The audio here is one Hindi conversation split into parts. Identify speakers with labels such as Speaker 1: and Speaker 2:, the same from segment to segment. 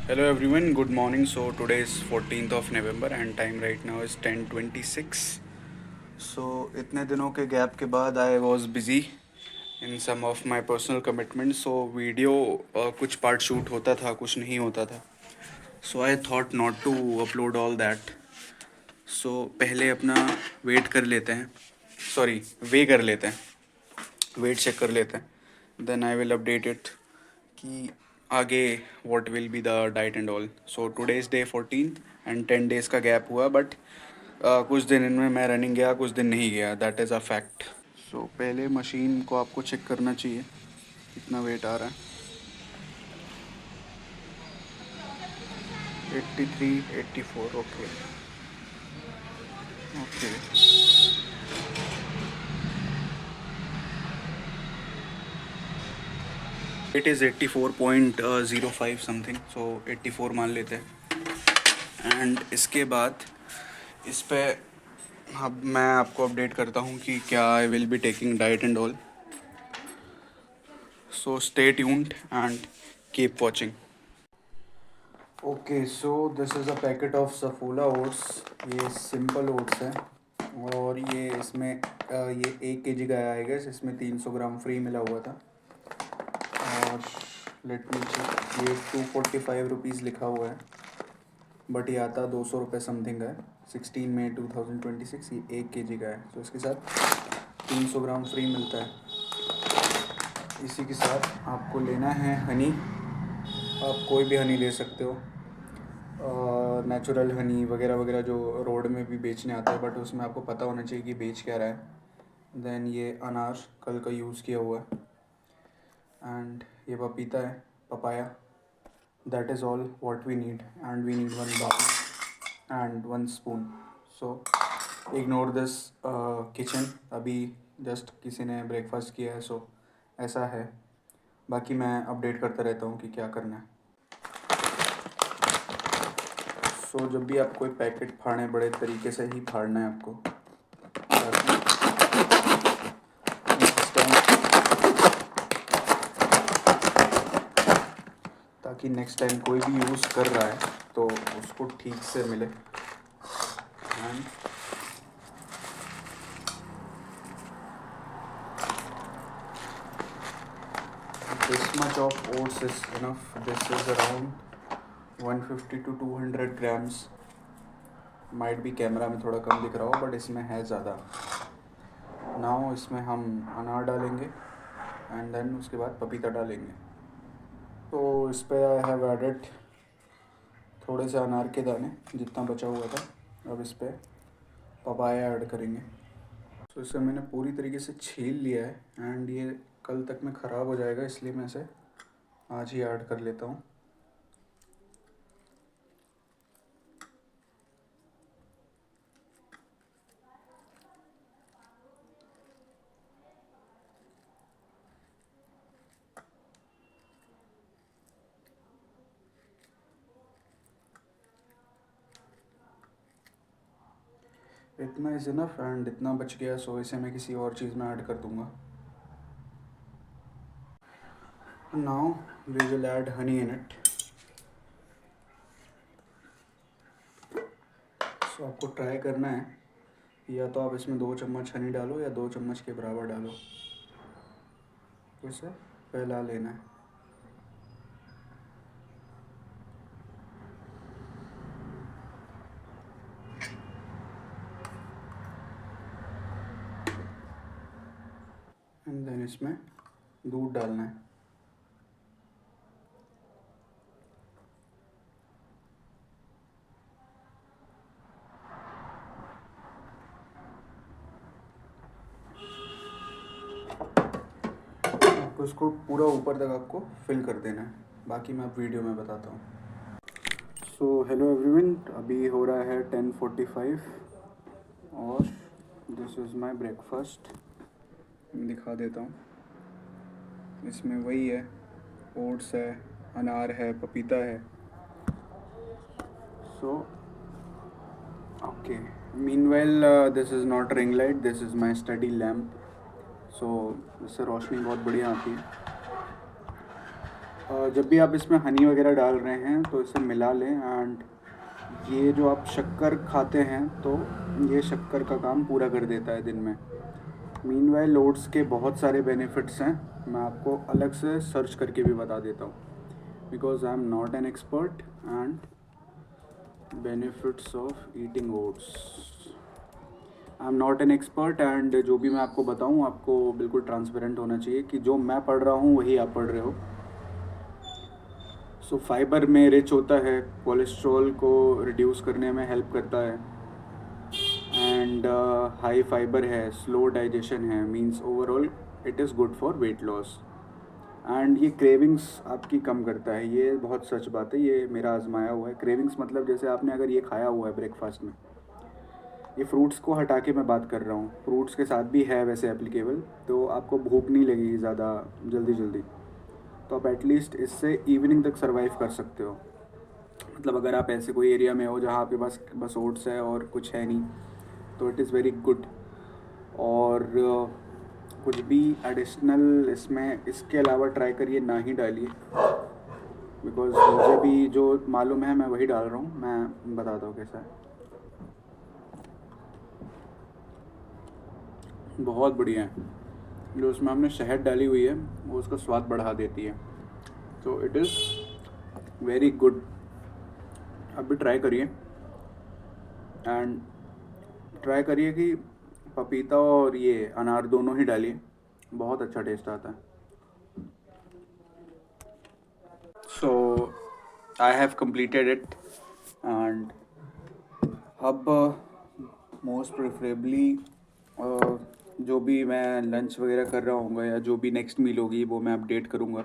Speaker 1: Hello everyone, good morning. So today is 14th of November and time right now is 10:26. So इतने दिनों के गैप के बाद I was busy in some of my personal commitments. So video कुछ पार्ट शूट होता था, कुछ नहीं होता था. So I thought not to upload all that. So पहले अपना वेट कर लेते हैं. सॉरी, वे कर लेते हैं. वेट चेक कर लेते हैं. Then I will update it कि आगे what will be the diet and all. So today is day 14 and 10 days का गैप हुआ, बट कुछ दिन इनमें मैं रनिंग गया, कुछ दिन नहीं गया. That is a fact. So पहले मशीन को आपको चेक करना चाहिए कितना वेट आ रहा है. 83, 84. Okay okay. It is 84.05 something. So 84 मान लेते हैं. एंड इसके बाद इस पे अब मैं आपको अपडेट करता हूँ कि क्या आई will be taking diet and all. So stay tuned and keep watching. Okay, so this is a packet of Saffola oats. ये सिंपल ओट्स है और ये इसमें ये 1 kg का आएगा. इसमें 300 ग्राम फ्री मिला हुआ था. और लेट मी चेक, ये 245 रुपीज़ लिखा हुआ है, बट ये आता 200 रुपये समथिंग का है. 16 मई 2026. ये 1 kg का है. तो इसके साथ 300 ग्राम फ्री मिलता है. इसी के साथ आपको लेना है हनी. आप कोई भी हनी ले सकते हो, नेचुरल हनी वगैरह वगैरह जो रोड में भी बेचने आता है, बट उसमें आपको पता होना चाहिए कि बेच क्या रहा है. देन ये अनार कल का यूज़ किया हुआ है. एंड ये पपीता है, papaya. That is all what we need. And we need 1 bowl and 1 spoon. So ignore this kitchen. अभी जस्ट किसी ने ब्रेकफास्ट किया है, सो ऐसा है. बाकी मैं अपडेट करता रहता हूँ कि क्या करना है. सो जब भी आप कोई पैकेट फाड़ें, बड़े तरीके से ही फाड़ना है आपको, ताकि नेक्स्ट टाइम कोई भी यूज़ कर रहा है तो उसको ठीक से मिले. And this much of oats is enough. This is around 150 to 200 grams. Might भी कैमरा में थोड़ा कम दिख रहा हो, बट इसमें है ज़्यादा. नाउ इसमें हम अनार डालेंगे एंड देन उसके बाद पपीता डालेंगे. तो इस पर आई हैव एडेड थोड़े से अनार के दाने जितना बचा हुआ था. अब इस पर पपाया ऐड करेंगे. तो इसे मैंने पूरी तरीके से छील लिया है एंड ये कल तक में ख़राब हो जाएगा, इसलिए मैं इसे आज ही ऐड कर लेता हूँ. इतना इज़ इनफ. एंड इतना बच गया, सो इसे मैं किसी और चीज़ में ऐड कर दूँगा. Now we will add honey in it. So आपको ट्राई करना है, या तो आप इसमें 2 चम्मच हनी डालो या 2 चम्मच के बराबर डालो. तो इसे फैला लेना है. एंड देन इसमें दूध डालना है. आपको इसको पूरा ऊपर तक आपको फिल कर देना है. बाकी मैं आप वीडियो में बताता हूँ. सो हेलो एवरीवन, अभी हो रहा है 10:45 और दिस इज़ माय ब्रेकफास्ट. दिखा देता हूँ. इसमें वही है, ओट्स है, अनार है, पपीता है. So okay, meanwhile this is not ring light, this is my study lamp. So इससे रोशनी बहुत बढ़िया आती है. जब भी आप इसमें हनी वगैरह डाल रहे हैं तो इसे मिला लें। एंड ये जो आप शक्कर खाते हैं तो ये शक्कर का काम पूरा कर देता है दिन में। मीनवाइल ओट्स के बहुत सारे बेनिफिट्स हैं, मैं आपको अलग से सर्च करके भी बता देता हूँ, because I am not an expert. And benefits of eating oats, I am not an expert. And जो भी मैं आपको बताऊँ आपको बिल्कुल ट्रांसपेरेंट होना चाहिए कि जो मैं पढ़ रहा हूँ वही आप पढ़ रहे हो। सो फाइबर में रिच होता है, कोलेस्ट्रॉल को रिड्यूस करने में हेल्प करता है। एंड हाई फाइबर है, स्लो डाइजेशन है, means overall it is good for weight loss. And ये क्रेविंग्स आपकी कम करता है, ये बहुत सच बात है, ये मेरा आजमाया हुआ है। क्रेविंग्स मतलब जैसे आपने अगर ये खाया हुआ है ब्रेकफास्ट में, ये फ्रूट्स को हटा के मैं बात कर रहा हूँ, फ्रूट्स के साथ भी है वैसे एप्लीकेबल, तो आपको भूख नहीं लगेगी ज़्यादा जल्दी जल्दी, तो आप एटलीस्ट इससे इवनिंग तक सर्वाइव कर सकते हो। मतलब अगर आप ऐसे कोई एरिया में हो जहाँ आपके पास बस ओट्स है और कुछ है नहीं, तो इट इज़ वेरी गुड। और कुछ भी एडिशनल इसमें इसके अलावा ट्राई करिए ना ही डालिए, बिकॉज मुझे भी जो मालूम है मैं वही डाल रहा हूँ, मैं बताता हूँ कैसा है। बहुत बढ़िया है, जो उसमें हमने शहद डाली हुई है वो उसका स्वाद बढ़ा देती है, तो इट इज़ वेरी गुड। आप भी ट्राई करिए। एंड ट्राई करिए कि पपीता और ये अनार दोनों ही डालिए, बहुत अच्छा टेस्ट आता है। सो आई हैव completed इट। एंड अब मोस्ट प्रेफरेबली जो भी मैं लंच वगैरह कर रहा हूँ या जो भी नेक्स्ट मील होगी वो मैं अपडेट करूँगा।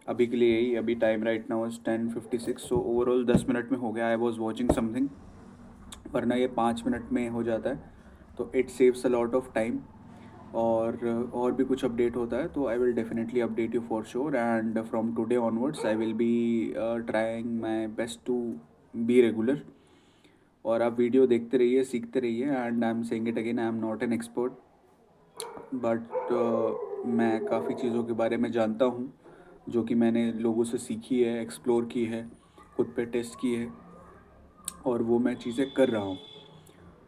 Speaker 1: अभी के लिए यही, अभी time right now is 10:56, so overall 10 minute में हो गया। आई वॉज वॉचिंग समथिंग, वरना ये 5 मिनट में हो जाता है, तो it saves a lot of time. और भी कुछ अपडेट होता है तो I will definitely update you for sure. And from today onwards I will be trying my best to be regular. और आप वीडियो देखते रहिए, सीखते रहिए। And I am saying it again, I am not an expert, but मैं काफ़ी चीज़ों के बारे में जानता हूँ जो कि मैंने लोगों से सीखी है, एक्सप्लोर की है, खुद पे टेस्ट की है, और वो मैं चीज़ें कर रहा हूँ।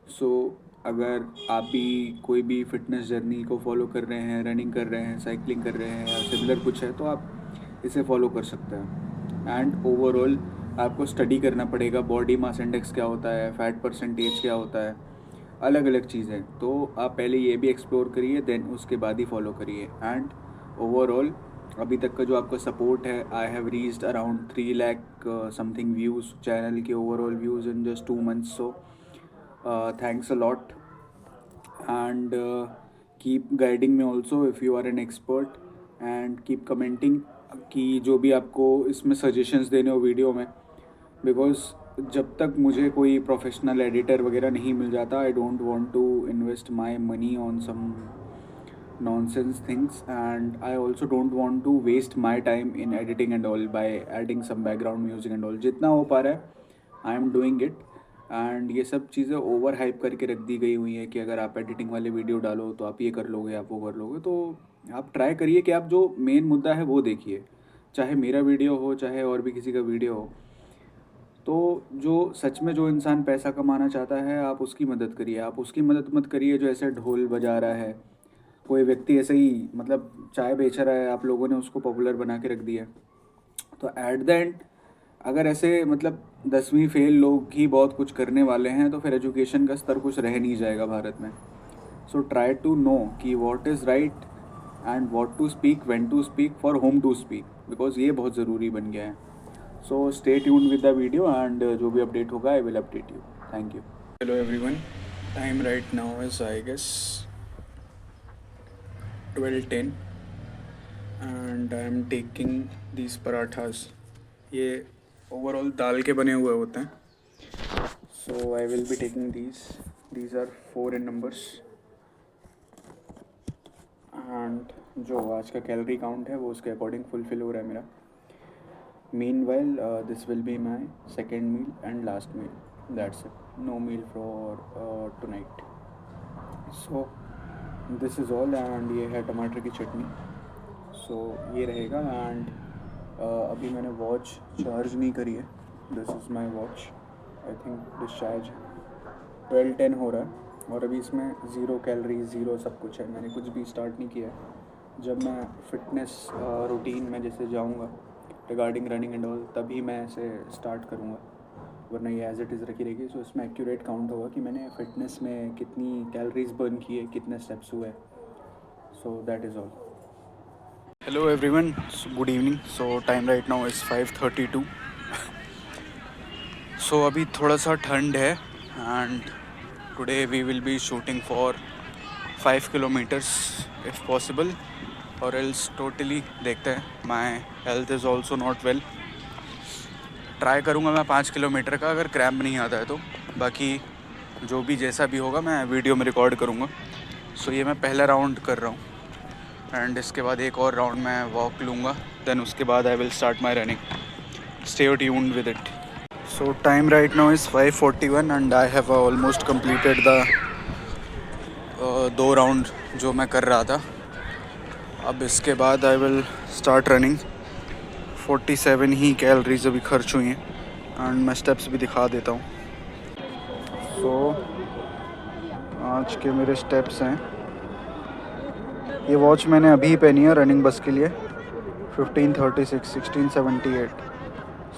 Speaker 1: सो अगर आप भी कोई भी फिटनेस जर्नी को फॉलो कर रहे हैं, रनिंग कर रहे हैं, साइकिलिंग कर रहे हैं या सिमिलर कुछ है, तो आप इसे फॉलो कर सकते हैं। एंड ओवरऑल आपको स्टडी करना पड़ेगा, बॉडी मास इंडेक्स क्या होता है, फैट परसेंटेज क्या होता है, अलग अलग चीज़ें। तो आप पहले ये भी एक्सप्लोर करिए, देन उसके बाद ही फॉलो करिए। एंड ओवरऑल अभी तक का जो आपका सपोर्ट है, I have reached around 3 lakh something views channel के, overall views in just 2 months। So thanks a lot. And keep guiding me also if you are an expert, and keep commenting कि जो भी आपको इसमें सजेशंस देने हो वीडियो में, बिकॉज जब तक मुझे कोई प्रोफेशनल एडिटर वगैरह नहीं मिल जाता, I don't want to invest my money on some nonsense things, and I also don't want to waste my time in editing and all by adding some background music and all। जितना हो पा रहा है I am doing it. And ये सब चीज़ें ओवर हाइप करके रख दी गई हुई हैं कि अगर आप एडिटिंग वाले वीडियो डालो तो आप ये कर लोगे, आप वो कर लोगे। तो आप ट्राई करिए कि आप जो मेन मुद्दा है वो देखिए, चाहे मेरा वीडियो हो चाहे और भी किसी का वीडियो हो। तो जो सच में जो इंसान पैसा कमाना चाहता है आप उसकी मदद करिए, आप उसकी मदद मत करिए जो ऐसे ढोल बजा रहा है। कोई व्यक्ति ऐसे ही मतलब चाय बेच रहा है, आप लोगों ने उसको पॉपुलर बना के रख दिया। तो एट द एंड अगर ऐसे मतलब 10वीं फेल लोग ही बहुत कुछ करने वाले हैं तो फिर एजुकेशन का स्तर कुछ रह नहीं जाएगा भारत में। सो ट्राई टू नो कि what is right and what to speak, when to speak, for whom to speak, because ये बहुत ज़रूरी बन गया है। So stay tuned with the video, and जो भी अपडेट होगा I will update you. Thank you. Hello everyone, time right now is I guess 12:10 and I am taking these parathas. ये ओवरऑल दाल के बने हुए होते हैं, सो I will be taking these are 4 in numbers। And जो आज का कैलोरी काउंट है वो उसके अकॉर्डिंग फुलफिल हो रहा है मेरा। Meanwhile this will be my second meal and last meal, that's it, no meal for tonight. So this is all. And ये है टमाटर की चटनी, सो ये रहेगा। एंड अभी मैंने वॉच चार्ज नहीं करी है. This is my watch. I think discharge 12:10 हो रहा है और अभी इसमें 0 कैलोरी 0 सब कुछ है. मैंने कुछ भी स्टार्ट नहीं किया है. जब मैं फिटनेस रूटीन में जैसे जाऊँगा रिगार्डिंग रनिंग एंड ऑल तभी मैं ऐसे स्टार्ट करूँगा, वरना ये एज इट इज़ रखी रहेगी. सो इसमें एक्यूरेट काउंट होगा कि मैंने फिटनेस में कितनी कैलोरीज बर्न की है, कितने स्टेप्स हुए. So that is all. Hello everyone, good evening. So time right now is 5:32. So अभी थोड़ा सा ठंड है and today we will be shooting for 5 kilometers if possible or else totally देखते हैं. My health is also not well. Try करूँगा मैं 5 किलोमीटर का, अगर क्रैम्प नहीं आता है तो. बाकी जो भी जैसा भी होगा मैं वीडियो में रिकॉर्ड करूँगा. सो ये मैं पहला राउंड कर रहा हूँ एंड इसके बाद एक और राउंड मैं वॉक लूँगा. देन उसके बाद आई will start my running. Stay tuned with it. So time right now is 5:41 and I have almost completed the 2 round जो मैं कर रहा था. अब इसके बाद आई will start running. 47 he calories अभी खर्च हुई हैं एंड मैं स्टेप्स भी दिखा देता हूँ. सो आज के मेरे स्टेप्स हैं. ये वॉच मैंने अभी पहनी है रनिंग बस के लिए. 15:36, 16:78.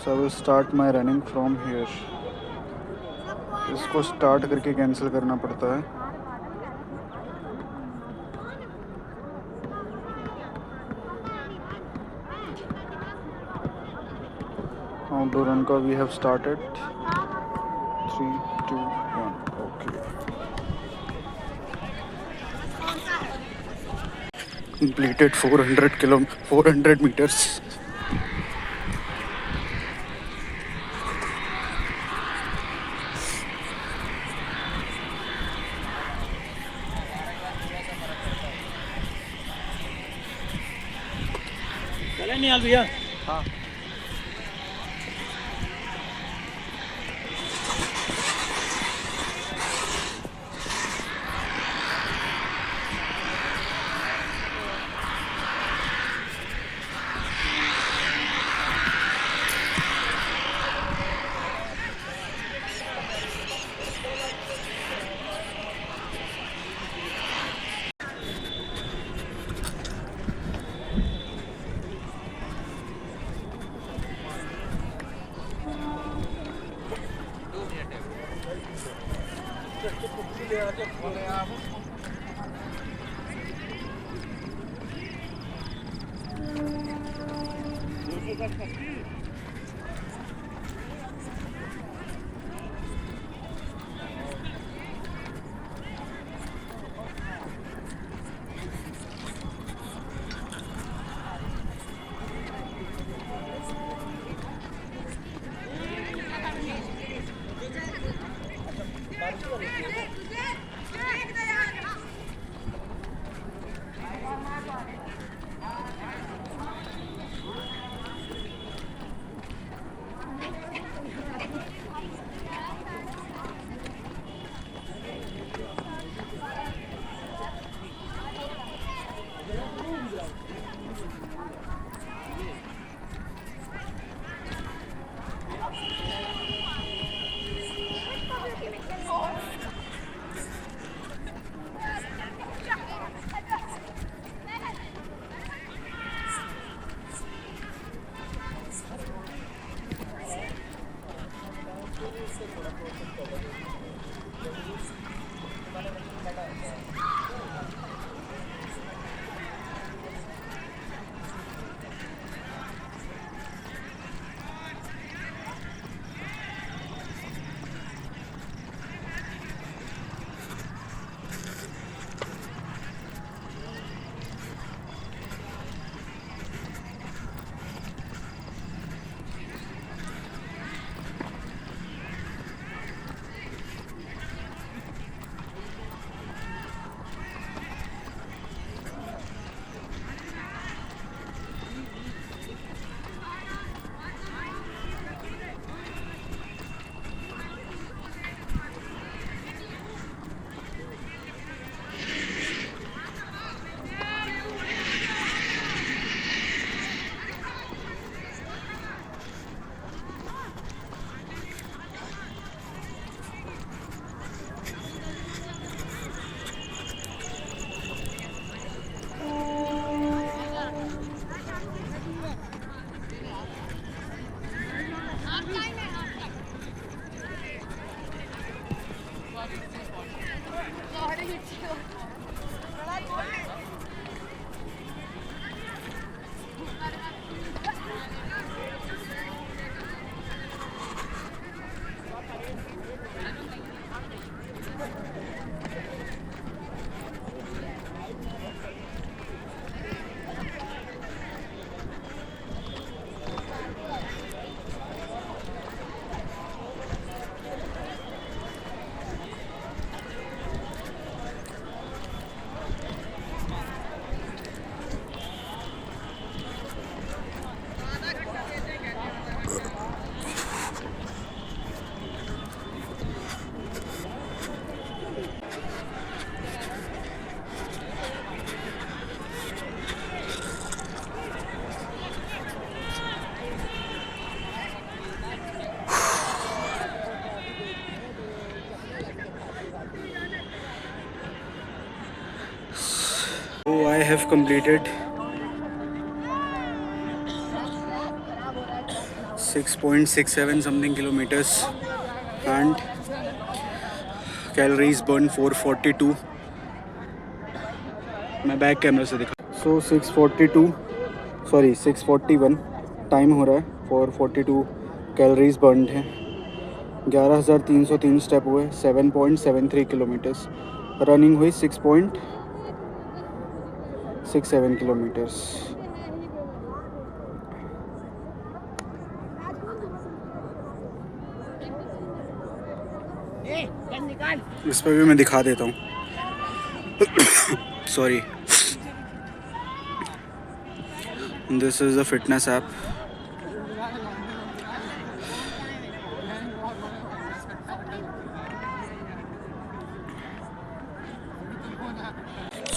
Speaker 1: So I will start my running from here. इसको स्टार्ट करके कैंसिल करना पड़ता है. आउटडोर रन का we have started. 3, 2, 1. Okay. Completed 400 meters.
Speaker 2: चले नहीं आल भैया.
Speaker 1: हाँ. So I have completed 6.67 something kilometers and calories burned 442. मैं बैक कैमरा से दिखा. So 641 टाइम हो रहा है. 442 कैलोरीज बर्न हैं. 11,303 स्टेप हुए. 7.73 किलोमीटर्स. रनिंग हुई 6.67 किलोमीटर्स. इस पर भी मैं दिखा देता हूँ. Sorry. This is the fitness app.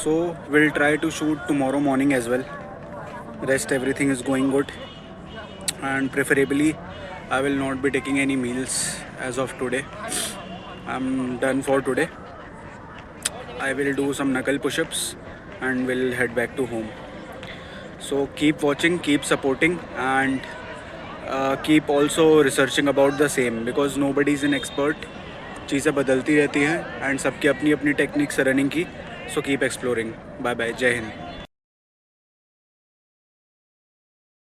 Speaker 1: So we'll try to shoot tomorrow morning as well. Rest everything is going good, and preferably I will not be taking any meals as of today. I'm done for today. I will do some knuckle push-ups and will head back to home. So keep watching, keep supporting, and keep also researching about the same, because nobody is an expert. चीज़ें बदलती रहती हैं and सबकी अपनी अपनी टेक्निक्स रनिंग की. So keep exploring. Bye bye. जय हिंद.